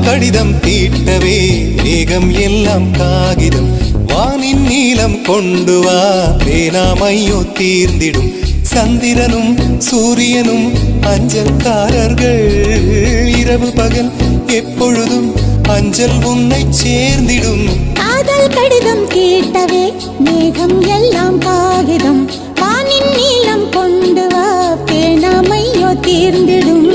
கடிதம் தீட்டவே மேகம் எல்லாம் காகிதம் வானின் நீலம் கொண்டு வா பேனாமையோ தீர்ந்திடும் சந்திரனும் சூரியனும் அஞ்சல்காரர்கள் இரவு பகல் எப்பொழுதும் அஞ்சல் உன்னை சேர்ந்திடும் காதல் கடிதம் தீட்டவே மேகம் எல்லாம் காகிதம் வானின் நீலம் கொண்டு வா பேனாமையோ தீர்ந்திடும்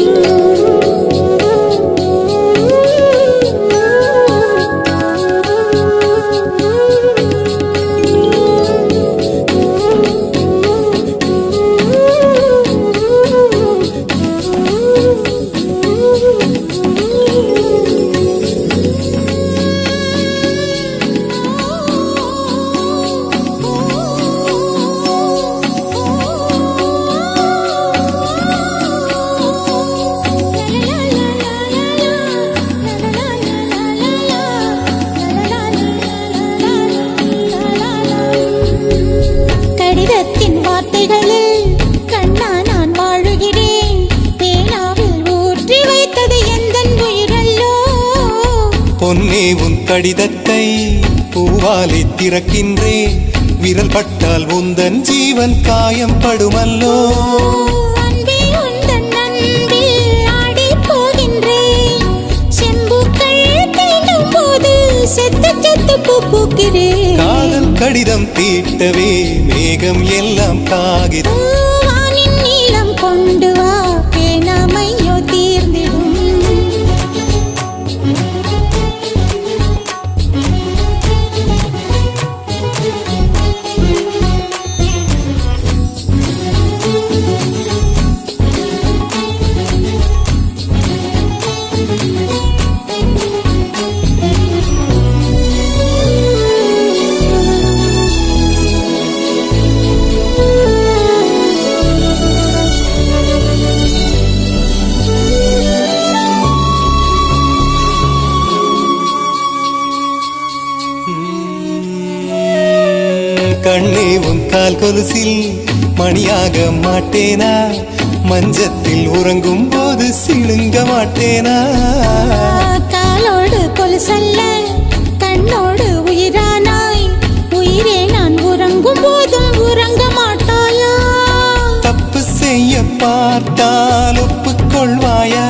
கடிதத்தின் வார்த்தைகளில் கண்ணா நான் வாழுகிறேன் பேனாவில் ஊற்றி வைத்தது எந்தன் உயிரல்லோ பொன்னே உன் கடிதத்தை பூவாலை திறக்கின்றேன் விரல் பட்டால் உந்தன் ஜீவன் காயம் படுமல்லோ அன்பே உந்தன் அன்பில் ஆடி போகின்றேன் செம்புக்கள் தீண்டும் போது செத்து செத்து பூ பூக்கிறேன் காதல் கடிதம் தீட்டவே மேகம் எல்லாம் காகிதம் வானின் நீலம் கொண்டு வா பேனாமையோ தீர்ந்திடும் கண்ணே உன் கால் கொலுசில் மணியாக மாட்டேனா மஞ்சத்தில் உறங்கும் போது சிணுங்க மாட்டேனா காலோடு கொலுசல்ல கண்ணோடு உயிரானாய் உயிரே நான் உறங்கும் போதும் உறங்க மாட்டாயா தப்பு செய்ய பார்த்தால் ஒப்புக்கொள்வாயா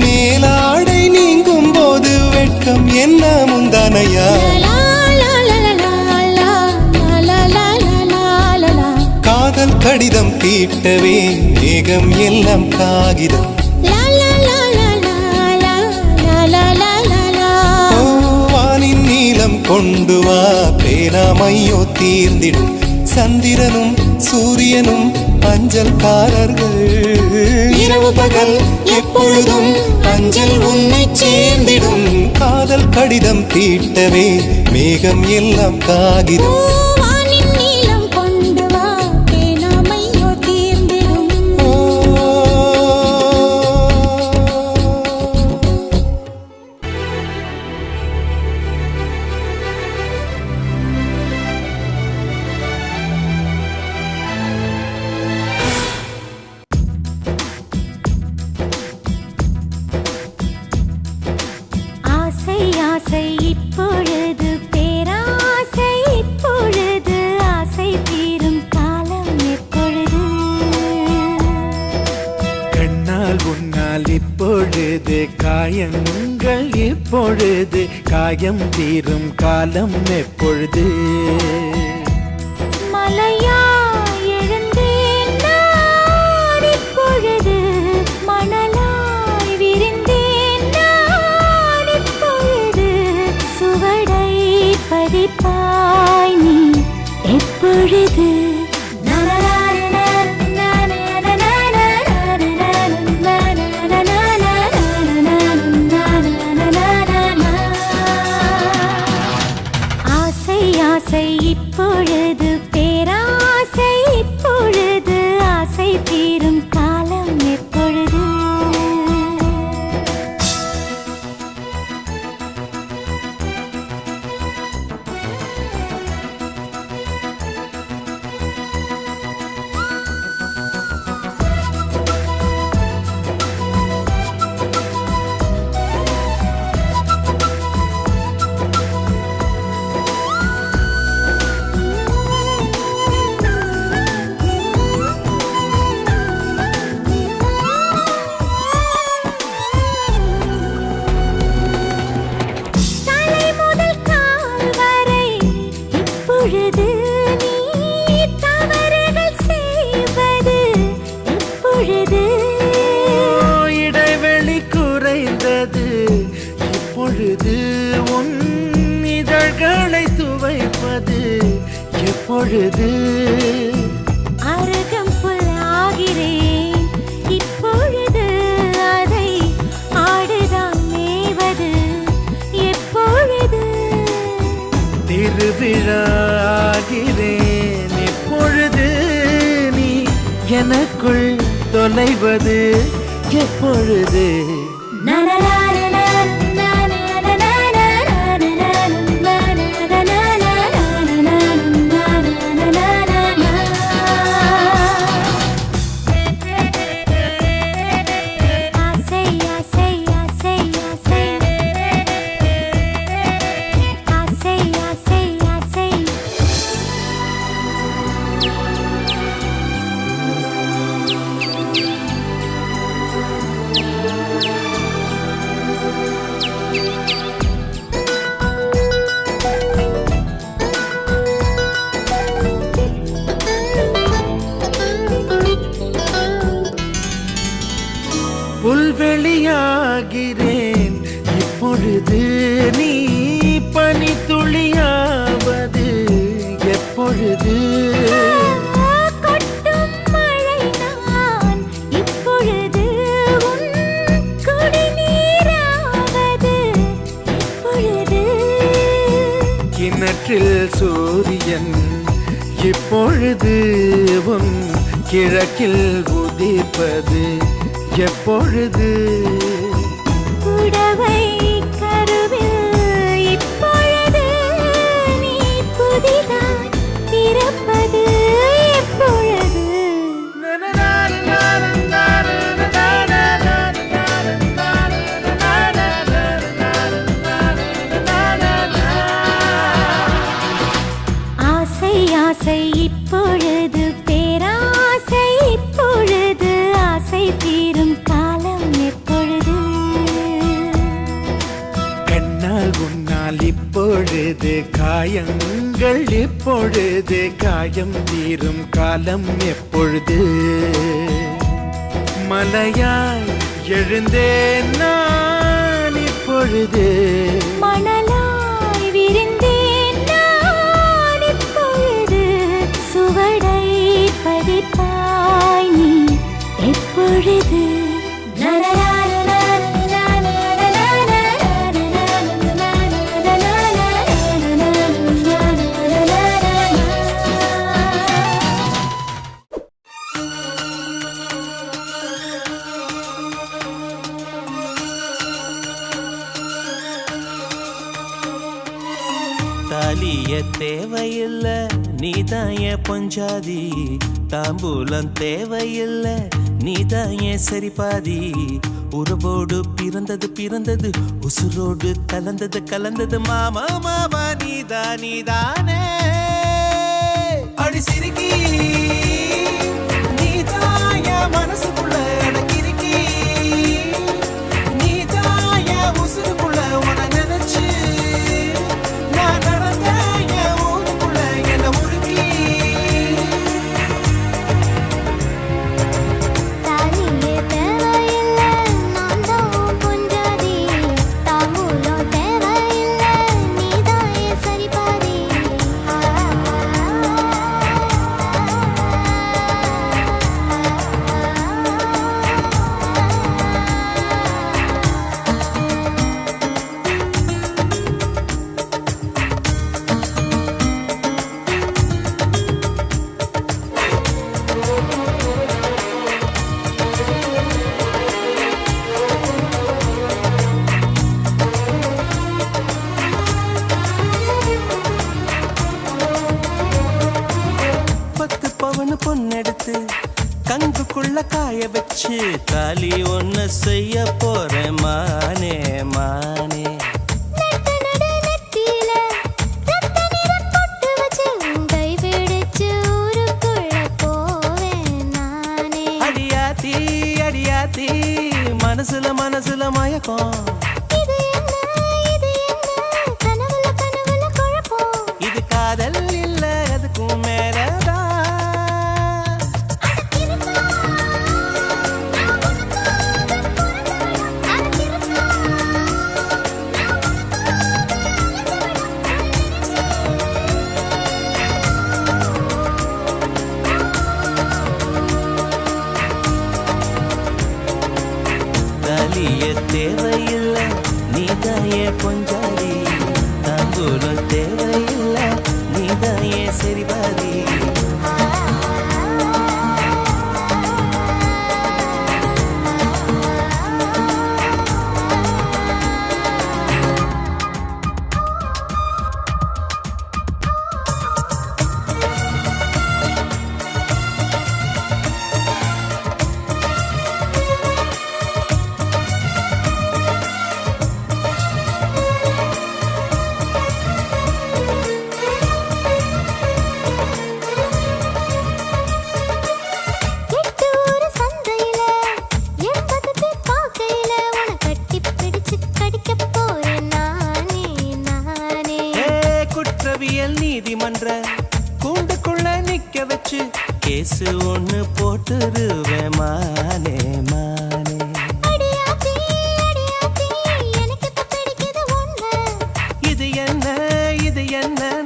மேலாடை நீங்கும் போது வெட்கம் என்ன முந்தானையா காதல் கடிதம் தீட்டவே மேகம் எல்லாம் காகிதம் வானின் நீலம் கொண்டு வா பேனாமையோ தீர்ந்திடும் சந்திரனும் சூரியனும் அஞ்சல்காரர்கள் இரவு பகல் எப்பொழுதும் அஞ்சல் உன்னை சேர்ந்திடும் காதல் கடிதம் தீட்டவே மேகம் எல்லாம் காகிதம் ஆசை இப்பொழுது பேராசை இப்பொழுது ஆசை தீரும் காலம் எப்பொழுது கண்ணால் உன்னால் இப்பொழுது காயங்கள் இப்பொழுது காயம் தீரும் காலம் எப்பொழுது மலையா எழுந்தேன் நான் இப்பொழுது மணலாய் விரிந்தேன் நான் இப்பொழுது சுவடை பதிப்பாய் நீ எப்பொழுது ஆசை இப்பொழுது பேராசை எப்பொழுது உன் இதழ்களை துவைப்பது எப்பொழுது அருகம் புல்லாகிறேன் இப்பொழுது அதை ஆடுதான் மேவது எப்பொழுது திருவிழாகிறேன் எப்பொழுது நீ எனக்குள் தொலைவது எப்பொழுது ஆசை ஆசை ஆசை ஆசை ஆசை ஆசை ஆசை புல்வெளியாகிறேன் இப்பொழுது நீ பனித்துளியாவது எப்பொழுது கொட்டும் மழை நான் இப்பொழுது உன் குடிநீராவது எப்பொழுது கிணற்றில் சூரியன் இப்பொழுது உன் கிழக்கில் உதிப்பது எப்பொழுது புடவை கருவில் இப்பொழுது நீ புதிதாய் பிறப்பது எப்பொழுது ஆசை ஆசை இப்பொழுது பேராசை இப்பொழுது ஆசை தீரும் காலம் எப்பொழுது கண்ணால் உன்னால் இப்பொழுது காயங்கள் இப்பொழுது காயம் தீரும் காலம் எப்பொழுது மலையாய் எழுந்தேன் நான் இப்பொழுது மணலாய் விரிந்தேன் நான் இப்பொழுது சுவடை பதிப்பாய் நீ எப்பொழுது தாலிய தேவையில்ல நீதாய பொஞ்சாதி தாம்பூலம் தேவையில்ல நீதாய சரிபாதி உறவோடு பிறந்தது பிறந்தது உசுரோடு கலந்தது கலந்தது மாமா மாமா நீதானே அடி சிரிக்கி நீதாய மனசுக்குள்ள அடக்கிருக்கி நீதாய உசுருக்குள்ள உன நினைச்சு நான் நடந்த என் ஊருக்குள்ள என்ன உருக்கி தாலியே தேவையில்ல நான் தான் பொஞ்சாதி தாம்பூலம் தேவையில்ல நீதாயே சரிபாதி பொண்ணெடுத்து கங்குக்குள்ள காய வச்சு தாலி ஒண்ணு செய்ய போறேன் மானே மானே அடியாத்தி அடியாத்தி மனசுல மனசுல மயக்கம் இது காதல் இல்ல அதுக்கும் மேலதான் தாலிய தேவையில்லை நீதாயே பொஞ்சாதி தாம்பூலம் தேவையில்லை நீதாயே சரிபாதி எட்டூர் சந்தையில 80 பேர் பார்க்கையில உன்னை கட்டிப் பிடிச்சு கடிக்கப் போறேன் நானே. குற்றவியல் நீதிமன்ற கூண்டுக்குள்ள நிக்க வச்சு கேசு ஒண்ணு போட்டுருவேன் மானே மானே அடியாத்தி, எனக்கு இப்ப பிடிக்குது உன்னை. இது என்ன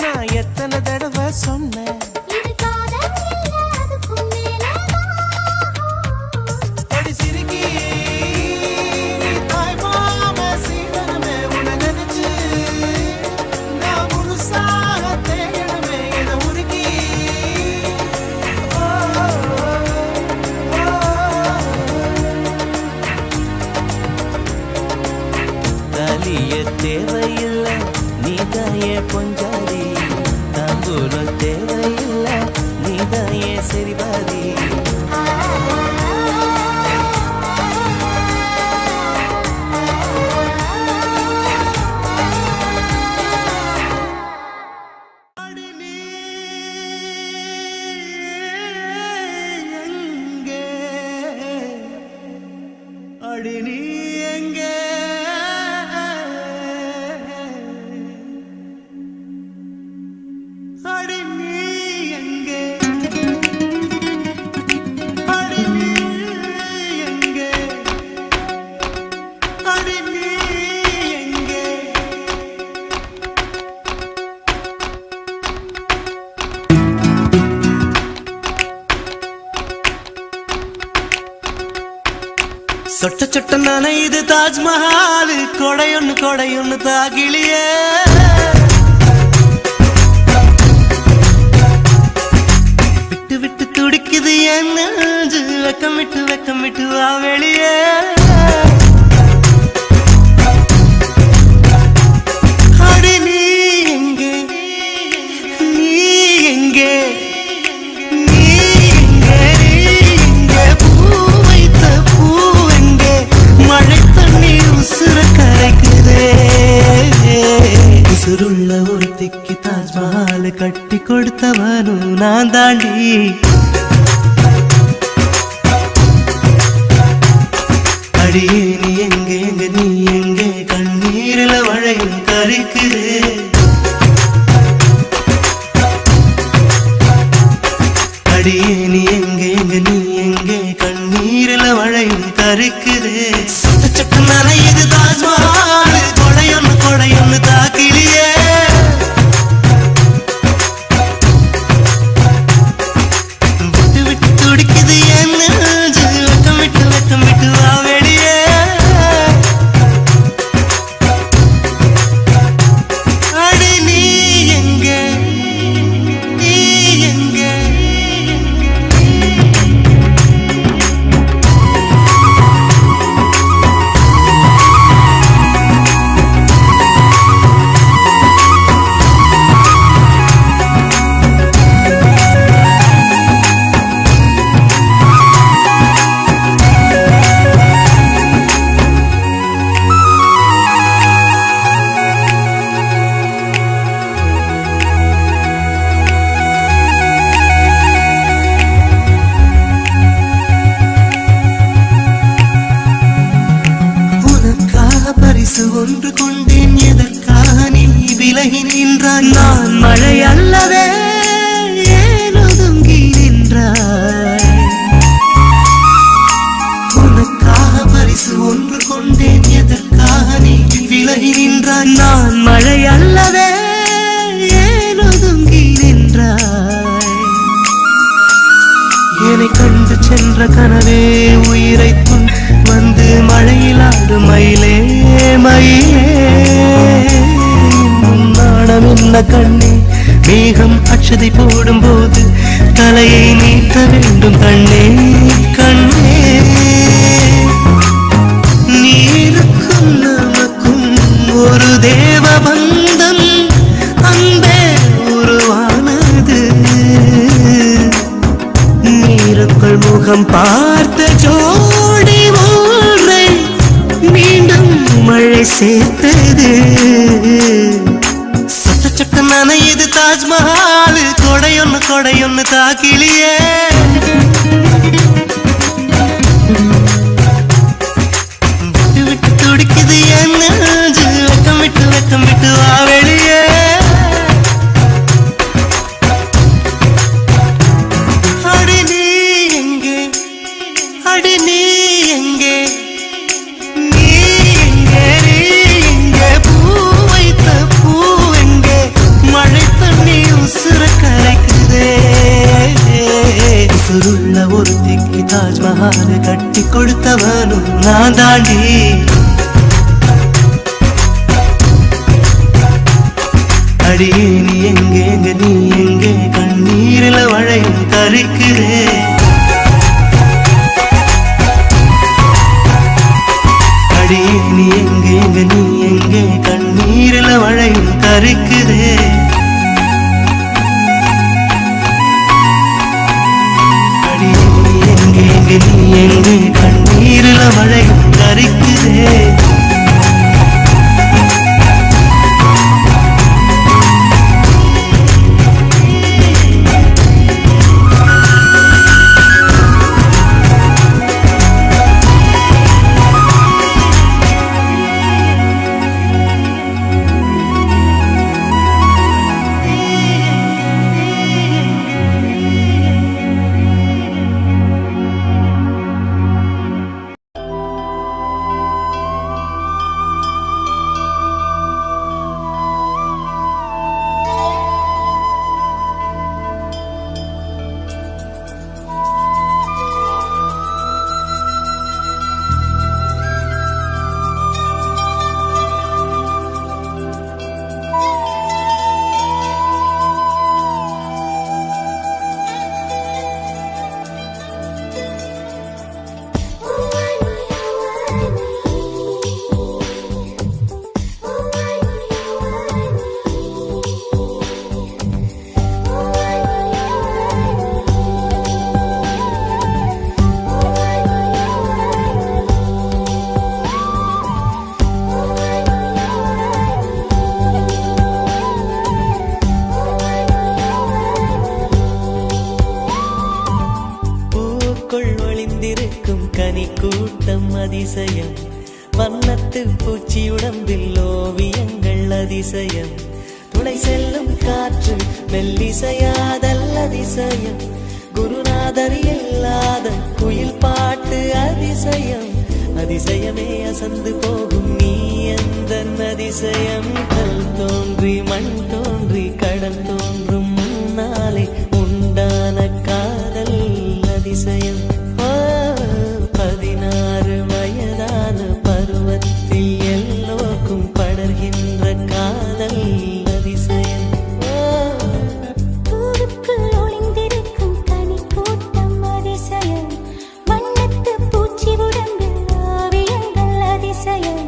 நான் எத்தனை தடவை சொன்னேன் இது காதல் இல்ல, அதுக்கும் மேலதான். அடி சிறுகி தாய் மாம சீதனமே உன்னை நினைச்சு நான் முழுசாக தேயணுமே என உருகி தாலிய தேவையில்லை நீதாயே பொஞ்சாதி தாம்பூலம் தேவையில்லை நீதாயே சரிபாதி அடி நீ எங்கே அடி நீ எங்கே அடி நீ எங்கே அடி நீ எங்கே சொட்ட சொட்ட நனையுது தாஜ்மஹால் கொடையொன்னு தாகிலியே விட்டு விட்டு துடிக்குது என் நெஞ்சு வெக்கம் விட்டு வா வெளியே அடி நீ எங்கே நீ எங்கே நீ எங்கே பூ வைத்த பூ எங்கே மழை தண்ணீர் உசுர கரைக்குதே உசுருள்ள ஒருத்திக்கு தாஜ்மஹால் கட்டி கொடுத்தவனும் நான் தாண்டி அடியே நீ எங்கே நீ எங்கே கண்ணீரில மழையும் கரைக்குதே அடியே நீ எங்கே நீ எங்கே கண்ணீரில மழையும் கரைக்குதே சொட்ட சொட்ட நனையுது தாஜ்மஹால் கொடையொன்னு தாக்கிலியே விட்டு விட்டு துடிக்குது என் நெஞ்சு வெக்கம் விட்டு வா வெளியே அடி நீ எங்கே நீ எங்கே பரிசு ஒன்று கொண்டேன் எதற்காக நீ விலகி நின்றாய் நான் மழை அல்லவே ஏன் ஒதுங்கி நின்றாய் உனக்காக பரிசு ஒன்று கொண்டேன் எதற்காக நீ விலகி நின்றாய் நான் மழை அல்லவே ஏன் ஒதுங்கி நின்றாய் என்னை கண்டு சென்ற கனவே உயிரை வந்து மழையிலா ஆடு மயிலே மயிலே நாணம் என்ன கண்ணே மேகம் அச்சதை போடும்போது தலையை நீட்ட வேண்டும் கண்ணே கண்ணே நீருக்கும் நமக்கும் ஒரு தேவ பந்தம் அன்பே உருவானது நீருக்குள் முகம் பார்த்த ஜோடி ஒன்றை மீண்டும் மழை சேர்த்தது சொட்ட சொட்ட நனையுது தாஜ்மஹால் கொடையொன்னு தாக்கிலியே விட்டு விட்டு துடிக்குது என் நெஞ்சு வெக்கம் விட்டு வா வெளியே அடி நீ எங்கே அடி நீ எங்கே நீ எங்கே பூ வைத்த பூ எங்கே மழை தண்ணி உசுர கரைக்குதே சுருள்ள ஒரு திக்கி தாஜ்மஹால் கட்டி கொடுத்தவனும் நான் தாண்டி அடி நீ எங்கே நீ எங்கே கண்ணீரில வளையும் கரைக்குதே அடி நீ எங்கே நீ எங்கே கண்ணீரில வளையும் கரைக்குதே அடி நீ எங்கே நீ எங்கே கண்ணீரில வளையும் கரைக்குதே அதிசயம் வண்ணத்து பூச்சியுடம்பில் ஓவியங்கள் அதிசயம் துளை செல்லும் காற்று மெல்லிசையாதல் அதிசயம் குருநாதர் இல்லாத குயில் பாட்டு அதிசயம் அதிசயமே அசந்து போகும் நீ எந்த அதிசயம் கல் தோன்றி மண் தோன்றி கடல் தோன்றும் முன்னாலே உண்டான காதல் அதிசயம் 16 வயதான பருவத்தில் எல்லோருக்கும் படர்கின்ற காதல் அதிசயம் பூவுக்குள் ஒளிந்திருக்கும் கனிக்கூட்டம் அதிசயம் வண்ணத்து பூச்சி உடம்பில் ஓவியங்கள் அதிசயம்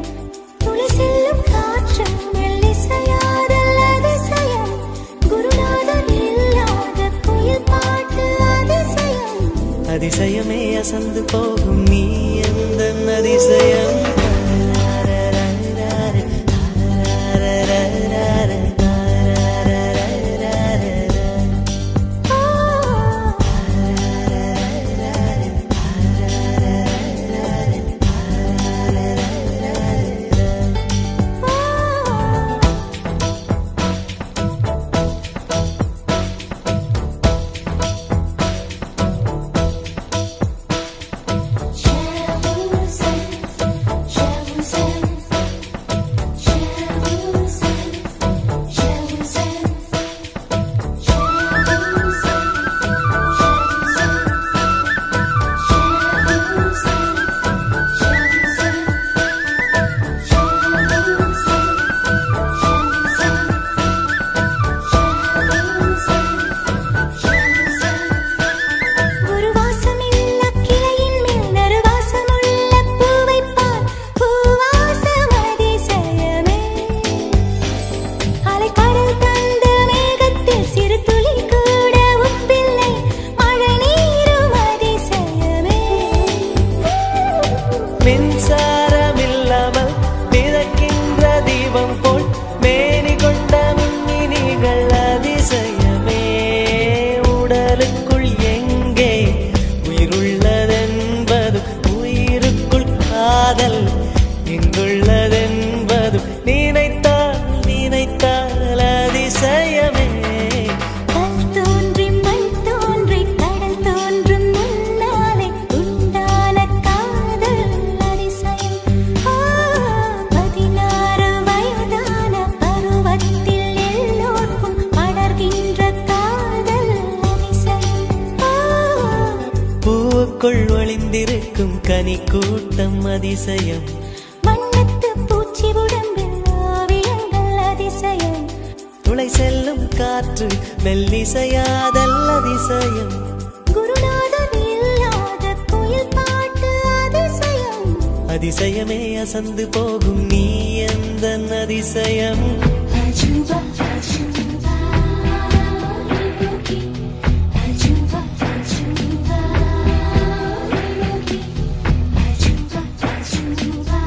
துளி செல்லும் காற்று மெல்லிசையாதல் அதிசயம் குருநாதர் இல்லாத குயில் பாட்டு அதிசயம் அதிசயமே அசந்து போகும் நீ எந்த அதிசயம் Share கனி கூட்டம் அதிசயம் வண்ணத்து பூச்சி உடம்பில் ஓவியங்கள் அதிசயம் துளை செல்லும் காற்று மெல்லிசையாதல் அதிசயம் குருநாதர் இல்லாத குயில் பாட்டு அதிசயம் அதிசயமே அசந்து போகும் நீ எந்த அதிசயம் அஜூபா அஜூபா அஜூபா அஜூபா அஜூபா அஜூபா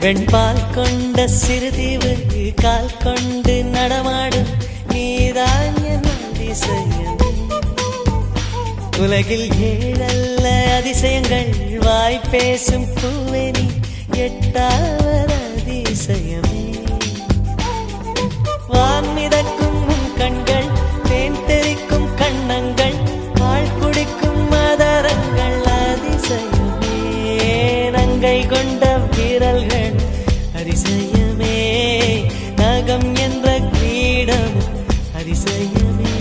வெண்பால் கொண்ட சிறுதீவு கால் கொண்டு நடமாடும் நீதான் என் அதிசயம் உலகில் ஏழல்ல அதிசயங்கள் வாய் பேசும் பூவெனி எட்டாவது அதிசயமே வான் மிதக்கும் உன் கண்கள் தேன் தெறிக்கும் கண்ணங்கள் பால் குடிக்கும் மதரங்கள் அதிசயமே நங்கை கொண்ட வீரல்கள் அதிசயமே நகம் என்ற கிரீடம் அதிசயமே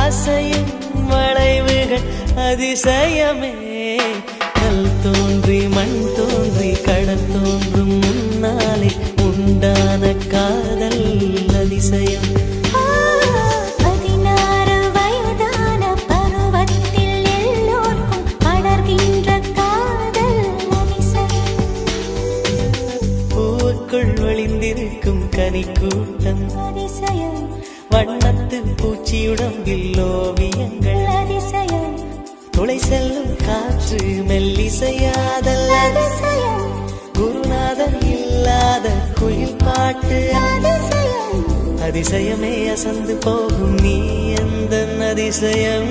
அசையும் வளைவுகள் அதிசயமே கல் தோன்றி மண் தோன்றி கடல் தோன்றும் முன்னாலே உண்டான காதல் அதிசயம் 16 வயதான பருவத்தில் எல்லோருக்கும் படர்கின்ற காதல் அதிசயம் பூவுக்குள் ஒளிந்திருக்கும் கனி கூட்டம் அதிசயம் வண்ணத்து பூச்சியுடம்பில் ஓவியங்கள் அதிசயம் துளை செல்லும் காற்று மெல்லிசையாதல் அதிசயம் குருநாதர் இல்லாத குயில் பாட்டு அதிசயம் அதிசயமே அசந்து போகும் நீ எந்த அதிசயம்